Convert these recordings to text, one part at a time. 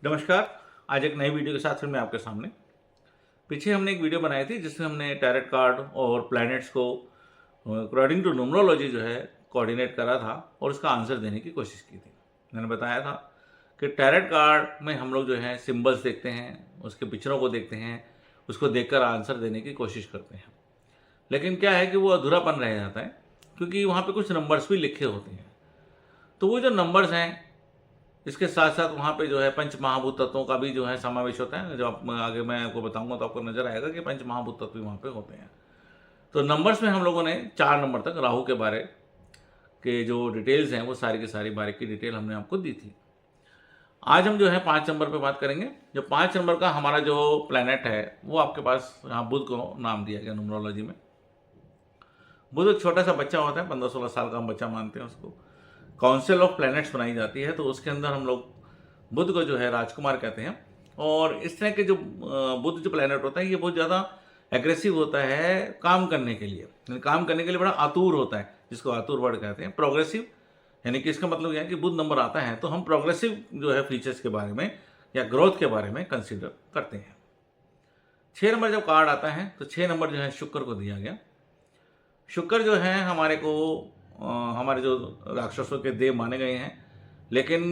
नमस्कार। आज एक नई वीडियो के साथ फिर मैं आपके सामने। पीछे हमने एक वीडियो बनाई थी जिसमें हमने टैरेट कार्ड और प्लैनेट्स को अकॉर्डिंग टू न्यूमरोलॉजी जो है कोऑर्डिनेट करा था और उसका आंसर देने की कोशिश की थी। मैंने बताया था कि टैरेट कार्ड में हम लोग जो है सिंबल्स देखते हैं, उसके पिक्चरों को देखते हैं, उसको देखकर आंसर देने की कोशिश करते हैं। लेकिन क्या है कि वो अधूरापन रह जाता है क्योंकि वहाँ पे कुछ नंबर्स भी लिखे होते हैं। तो वो जो नंबर्स हैं, इसके साथ साथ वहाँ पे जो है पंच महाभूत तत्वों का भी जो है समावेश होता है। जो आगे मैं आपको बताऊंगा तो आपको नजर आएगा कि पंच महाभूत तत्व भी वहाँ पे होते हैं। तो नंबर्स में हम लोगों ने 4 नंबर तक राहु के बारे के जो डिटेल्स हैं वो सारी की सारी बारीकी डिटेल हमने आपको दी थी। आज हम जो है 5 नंबर पे बात करेंगे। जो 5 नंबर का हमारा जो प्लैनेट है वो आपके पास यहाँ बुध को नाम दिया गया न्यूमरोलॉजी में। बुध एक छोटा सा बच्चा होता है, 15-16 साल का हम बच्चा मानते हैं उसको। काउंसिल ऑफ प्लैनेट्स बनाई जाती है तो उसके अंदर हम लोग बुध को जो है राजकुमार कहते हैं। और इस तरह के जो बुध जो प्लैनेट होता है ये बहुत ज़्यादा एग्रेसिव होता है काम करने के लिए, यानी काम करने के लिए बड़ा आतुर होता है, जिसको आतुर वर्ड कहते हैं। प्रोग्रेसिव यानी कि इसका मतलब यह है कि बुध नंबर आता है तो हम प्रोग्रेसिव जो है फीचर्स के बारे में या ग्रोथ के बारे में कंसिडर करते हैं। 6 नंबर जब कार्ड आता है तो 6 नंबर जो है शुक्र को दिया गया। शुक्र जो है हमारे को हमारे जो राक्षसों के देव माने गए हैं, लेकिन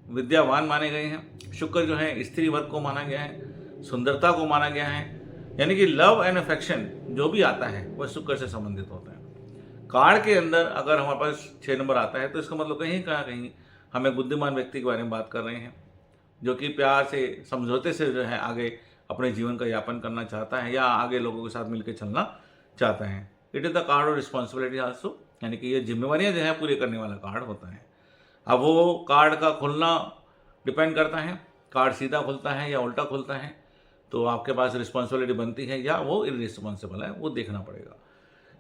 विद्यावान माने गए हैं। शुक्र जो है स्त्री वर्ग को माना गया है, सुंदरता को माना गया है, यानी कि लव एंड अफेक्शन जो भी आता है वह शुक्र से संबंधित होता है। कार्ड के अंदर अगर हमारे पास 6 नंबर आता है तो इसका मतलब कहीं हम एक बुद्धिमान व्यक्ति के बारे में बात कर रहे हैं, जो कि प्यार से समझौते से जो है आगे अपने जीवन का यापन करना चाहता है या आगे लोगों के साथ मिलकर चलना चाहता है। It is the card of responsibility also, यानी कि ये जिम्मेवारियां जो है पूरी करने वाला कार्ड होता है। अब वो कार्ड का खुलना डिपेंड करता है, कार्ड सीधा खुलता है या उल्टा खुलता है, तो आपके पास रिस्पॉन्सिबिलिटी बनती है या वो इररिस्पॉन्सिबल है, वो देखना पड़ेगा।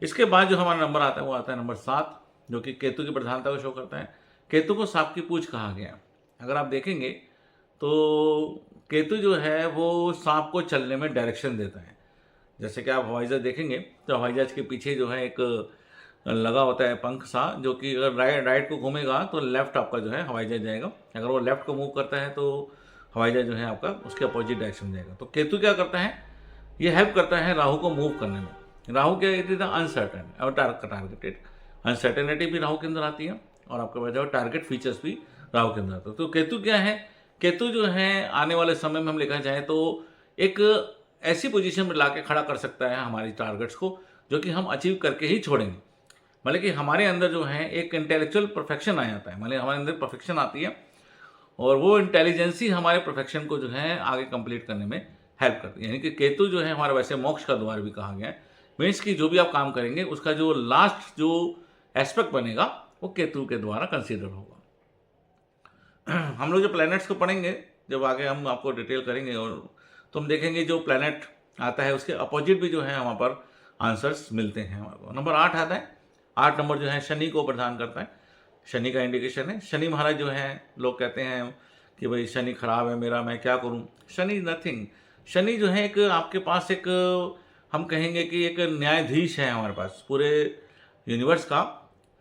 इसके बाद जो हमारा नंबर आता है वो आता है नंबर 7, जो कि केतु की प्रधानता को शो करता है। केतु को सांप की पूंछ कहा गया। अगर आप देखेंगे तो केतु जो है वो सांप को चलने में डायरेक्शन देता है। जैसे कि आप हवाई जहाज देखेंगे तो हवाई जहाज के पीछे जो है एक लगा होता है पंख सा, जो कि अगर राइट को घूमेगा तो लेफ्ट आपका जो है हवाई जहाज जाएगा, अगर वो लेफ्ट को मूव करता है तो हवाई जहाज जो है आपका उसके अपोजिट डायरेक्शन जाएगा। तो केतु क्या करता है, ये हेल्प करता है राहु को मूव करने में। राहु क्या, इट इज द अनसर्टन और टारगेटेड। अनसर्टेनिटी भी राहु के अंदर आती है और आपके पास जो टारगेट फीचर्स भी राहु के अंदर आते हैं। तो केतु क्या है, केतु जो है आने वाले समय में हम लिखा जाए तो एक ऐसी पोजीशन में ला के खड़ा कर सकता है हमारी टारगेट्स को, जो कि हम अचीव करके ही छोड़ेंगे। मतलब कि हमारे अंदर जो है एक इंटेलेक्चुअल परफेक्शन आ जाता है, मतलब हमारे अंदर परफेक्शन आती है और वो इंटेलिजेंस ही हमारे परफेक्शन को जो है आगे कंप्लीट करने में हेल्प करती है। यानी कि केतु जो है हमारा वैसे मोक्ष का द्वार भी कहा गया है। मीन्स कि जो भी आप काम करेंगे उसका जो लास्ट जो एस्पेक्ट बनेगा वो केतु के द्वारा कंसिडर होगा। हम लोग जो प्लैनेट्स को पढ़ेंगे जब आगे हम आपको डिटेल करेंगे और तो हम देखेंगे जो प्लैनेट आता है उसके अपोजिट भी जो है वहाँ पर आंसर्स मिलते हैं हमारे को। नंबर 8 आता है। 8 नंबर जो है शनि को प्रदान करता है। शनि का इंडिकेशन है। शनि महाराज जो है, लोग कहते हैं कि भाई शनि खराब है मेरा, मैं क्या करूं। शनि नथिंग। शनि जो है एक आपके पास एक हम कहेंगे कि एक न्यायाधीश है हमारे पास पूरे यूनिवर्स का।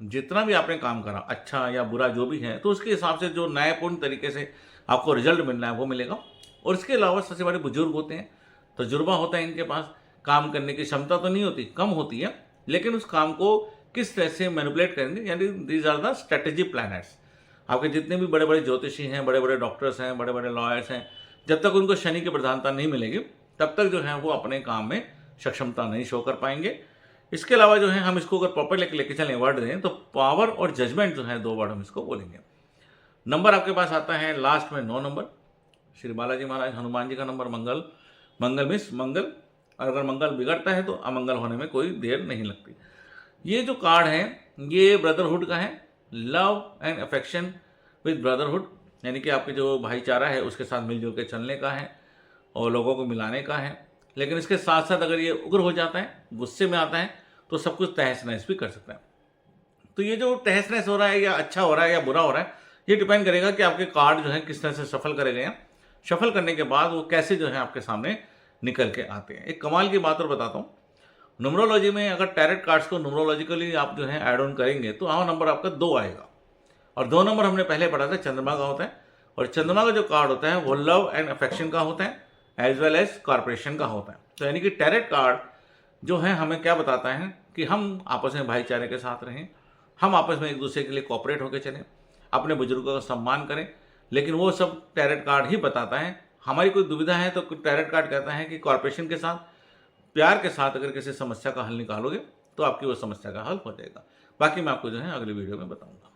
जितना भी आपने काम करा अच्छा या बुरा जो भी है तो उसके हिसाब से जो न्यायपूर्ण तरीके से आपको रिजल्ट मिलना है वो मिलेगा। और इसके अलावा सबसे बड़े बुजुर्ग होते हैं, तजुर्बा होता है इनके पास, काम करने की क्षमता तो नहीं होती, कम होती है, लेकिन उस काम को किस तरह से मैनिपुलेट करेंगे, यानी these are the strategy planets. आपके जितने भी बड़े बड़े ज्योतिषी हैं, बड़े बड़े डॉक्टर्स हैं, बड़े बड़े लॉयर्स हैं, जब तक उनको शनि की प्रधानता नहीं मिलेगी तब तक जो है वो अपने काम में सक्षमता नहीं शो कर पाएंगे। इसके अलावा जो है हम इसको अगर प्रॉपर लेके चलें वर्ड दें तो पावर और जजमेंट जो है 2 वर्ड हम इसको बोलेंगे। नंबर आपके पास आता है लास्ट में 9 नंबर। श्री बालाजी महाराज हनुमान जी का नंबर मंगल। मंगल मीन्स मंगल, और अगर मंगल बिगड़ता है तो अमंगल होने में कोई देर नहीं लगती। ये जो कार्ड है ये ब्रदरहुड का है। Love and affection with brotherhood, यानी कि आपके जो भाईचारा है उसके साथ मिलजुल के चलने का है और लोगों को मिलाने का है। लेकिन इसके साथ साथ अगर ये उग्र हो जाता है, गुस्से में आता है, तो सब कुछ तहस नहस भी कर सकता है। तो ये जो तहस नहस हो रहा है या अच्छा हो रहा है या बुरा हो रहा है, ये डिपेंड करेगा कि आपके कार्ड जो है किस तरह से सफल करे गए हैं। शफल करने के बाद वो कैसे जो है आपके सामने निकल के आते हैं। एक कमाल की बात और बताता हूँ, न्यूमरोलॉजी में अगर टैरेट कार्ड्स को न्यूमरोलॉजिकली आप जो है ऐड ऑन करेंगे तो वहाँ नंबर आपका 2 आएगा। और 2 नंबर हमने पहले पढ़ा था चंद्रमा का होता है और चंद्रमा का जो कार्ड होता है वो लव एंड अफेक्शन का होता है एज वेल एज कॉर्पोरेशन का होता है। तो यानी कि टैरेट कार्ड जो है हमें क्या बताता है कि हम आपस में भाईचारे के साथ रहें, हम आपस में एक दूसरे के लिए कोऑपरेट होकर चलें, अपने बुजुर्गों का सम्मान करें। लेकिन वो सब टैरेट कार्ड ही बताता है। हमारी कोई दुविधा है तो टैरेट कार्ड कहता है कि कॉर्पोरेशन के साथ प्यार के साथ अगर किसी समस्या का हल निकालोगे तो आपकी वो समस्या का हल हो जाएगा। बाकी मैं आपको जो है अगली वीडियो में बताऊंगा।